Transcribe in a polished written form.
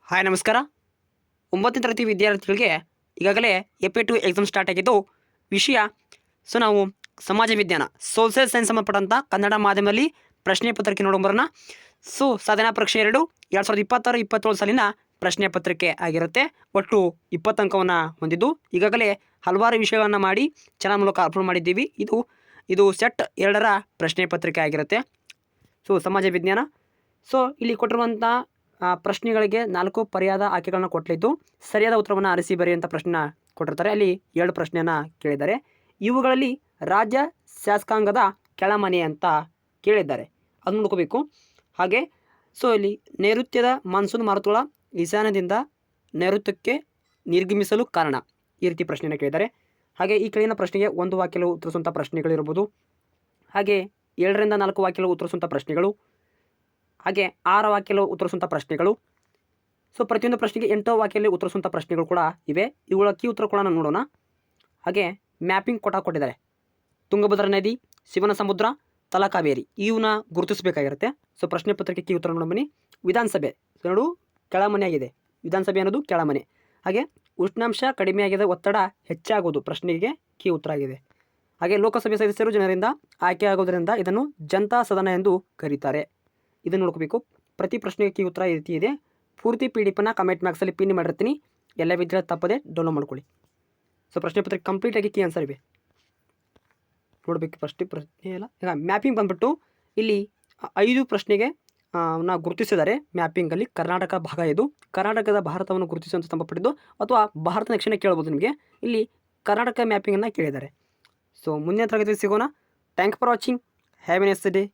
Hi ನಮಸ್ಕಾರ. 9ನೇ ತರಗತಿ ವಿದ್ಯಾರ್ಥಿಗಳಿಗೆ ಈಗಾಗಲೇ ಎಪಿ2 ಎಕ್ಸಾಮ್ ಸ್ಟಾರ್ಟ್ ಆಗಿದ್ದು, ವಿಷಯ ನಾವು ಸಮಾಜ ವಿಜ್ಞಾನ ಸೋಷಿಯಲ್ ಸೈನ್ಸ್ ಸಂಬಂಧಪಟ್ಟಂಥ ಕನ್ನಡ ಮಾಧ್ಯಮದಲ್ಲಿ ಪ್ರಶ್ನೆ ಪತ್ರಿಕೆ ನೋಡೋಣ. ಸಾಧನಾ ಪರೀಕ್ಷೆ 2 2026-27 ಸಾಲಿನ ಪ್ರಶ್ನೆ ಪತ್ರಿಕೆ ಆಗಿರುತ್ತೆ. ಒಟ್ಟು 20 ಅಂಕವನ್ನು ಹೊಂದಿದ್ದು, ಈಗಾಗಲೇ ಹಲವಾರು ವಿಷಯಗಳನ್ನು ಮಾಡಿ ಚಾನಲ್ ಮೂಲಕ ಅಪ್ಲೋಡ್ ಮಾಡಿದ್ದೀವಿ. ಇದು ಸೆಟ್ 2ರ ಪ್ರಶ್ನೆ ಪತ್ರಿಕೆ ಆಗಿರುತ್ತೆ. ಸಮಾಜ ವಿಜ್ಞಾನ. ಇಲ್ಲಿ ಕೊಟ್ಟಿರುವಂಥ ಪ್ರಶ್ನೆಗಳಿಗೆ 4 ಪರ್ಯಾದ ಆಯ್ಕೆಗಳನ್ನು ಕೊಟ್ಟಲಿದ್ದು, ಸರಿಯಾದ ಉತ್ತರವನ್ನು ಆರಿಸಿ ಬರೆಯುವಂಥ ಪ್ರಶ್ನೆ ಕೊಟ್ಟಿರ್ತಾರೆ. ಅಲ್ಲಿ 2 ಪ್ರಶ್ನೆಯನ್ನು ಕೇಳಿದ್ದಾರೆ. ಇವುಗಳಲ್ಲಿ ರಾಜ್ಯ ಶಾಸಕಾಂಗದ ಕೆಳಮನೆ ಅಂತ ಕೇಳಿದ್ದಾರೆ, ಅದನ್ನು ನೋಡ್ಕೋಬೇಕು. ಹಾಗೆ ಇಲ್ಲಿ ನೈಋತ್ಯದ ಮಾನ್ಸೂನ್ ಮಾರುತಗಳ ಈಶಾನ್ಯದಿಂದ ನೈಋತ್ಯಕ್ಕೆ ನಿರ್ಗಮಿಸಲು ಕಾರಣ, ಈ ರೀತಿ ಪ್ರಶ್ನೆಯನ್ನು ಕೇಳಿದ್ದಾರೆ. ಹಾಗೆ ಈ ಕೆಳಗಿನ ಪ್ರಶ್ನೆಗೆ 1 ವಾಕ್ಯದಲ್ಲಿ ಉತ್ತರಿಸುವಂಥ ಪ್ರಶ್ನೆಗಳಿರ್ಬೋದು. ಹಾಗೆ 2 ರಿಂದ 4 ವಾಕ್ಯದಲ್ಲಿ ಉತ್ತರಿಸುವಂಥ ಪ್ರಶ್ನೆಗಳು, ಹಾಗೆ 6 ವಾಕ್ಯದಲ್ಲಿ ಉತ್ತರಿಸುವಂಥ ಪ್ರಶ್ನೆಗಳು. ಪ್ರತಿಯೊಂದು ಪ್ರಶ್ನೆಗೆ 8 ವಾಕ್ಯದಲ್ಲಿ ಉತ್ತರಿಸುವಂಥ ಪ್ರಶ್ನೆಗಳು ಕೂಡ ಇವೆ. ಇವುಗಳ ಕೀ ಉತ್ತರ ಕೂಡ ನಾವು ನೋಡೋಣ. ಹಾಗೆ ಮ್ಯಾಪಿಂಗ್ ಕೊಟ್ಟಿದ್ದಾರೆ. ತುಂಗಭದ್ರಾ ನದಿ, ಶಿವನ ಸಮುದ್ರ, ತಲಕಾವೇರಿ ಇವನ್ನ ಗುರುತಿಸಬೇಕಾಗಿರುತ್ತೆ. ಪ್ರಶ್ನೆ ಪತ್ರಿಕೆ ಕೀ ಉತ್ತರ ನೋಡೋಣ ಬನ್ನಿ. ವಿಧಾನಸಭೆ ನೋಡು ಕೆಳಮನೆ ಆಗಿದೆ, ವಿಧಾನಸಭೆ ಅನ್ನೋದು ಕೆಳಮನೆ. ಹಾಗೆ ಉಷ್ಣಾಂಶ ಕಡಿಮೆಯಾಗಿದೆ, ಒತ್ತಡ ಹೆಚ್ಚಾಗೋದು ಪ್ರಶ್ನೆಗೆ ಕೀ ಉತ್ತರ ಆಗಿದೆ. ಹಾಗೆ ಲೋಕಸಭೆ ಸದಸ್ಯರು ಜನರಿಂದ ಆಯ್ಕೆ ಆಗೋದರಿಂದ ಇದನ್ನು ಜನತಾ ಸದನ ಎಂದು ಕರೀತಾರೆ, ಇದನ್ನು ನೋಡ್ಕೋಬೇಕು. ಪ್ರತಿ ಪ್ರಶ್ನೆಗೆ ಕೀ ಉತ್ತರ ಈ ರೀತಿ ಇದೆ. ಪೂರ್ತಿ PDF ಕಮೆಂಟ್ ಬಾಕ್ಸಲ್ಲಿ ಪಿನ್ ಮಾಡಿರ್ತೀನಿ, ಎಲ್ಲ ವಿದ್ಯಾರ್ಥಿ ತಪ್ಪದೆ ಡೌನ್ಲೋಡ್ ಮಾಡ್ಕೊಳ್ಳಿ. ಪ್ರಶ್ನೆ ಪತ್ರಿಕೆ ಕಂಪ್ಲೀಟಾಗಿ ಕೀ ಆನ್ಸರ್ ಇವೆ ನೋಡಬೇಕು. ಪ್ರಶ್ನೆ ಎಲ್ಲ ಈಗ ಮ್ಯಾಪಿಂಗ್ ಬಂದ್ಬಿಟ್ಟು ಇಲ್ಲಿ 5 ಪ್ರಶ್ನೆಗೆ ನಾವು ಗುರುತಿಸಿದ್ದಾರೆ. ಮ್ಯಾಪಿಂಗಲ್ಲಿ ಕರ್ನಾಟಕ ಭಾಗ ಇದು. ಕರ್ನಾಟಕದ ಭಾರತವನ್ನು ಗುರುತಿಸುವಂಥ ಸಂಬಂಧಪಟ್ಟಿದ್ದು, ಅಥವಾ ಭಾರತ ನಕ್ಷೆನ ಕೇಳ್ಬೋದು ನಿಮಗೆ. ಇಲ್ಲಿ ಕರ್ನಾಟಕ ಮ್ಯಾಪಿಂಗನ್ನು ಕೇಳಿದ್ದಾರೆ. ಮುಂದಿನ ತರಗತಿಯಲ್ಲಿ ಸಿಗೋಣ. Thank for watching. Have A nice day.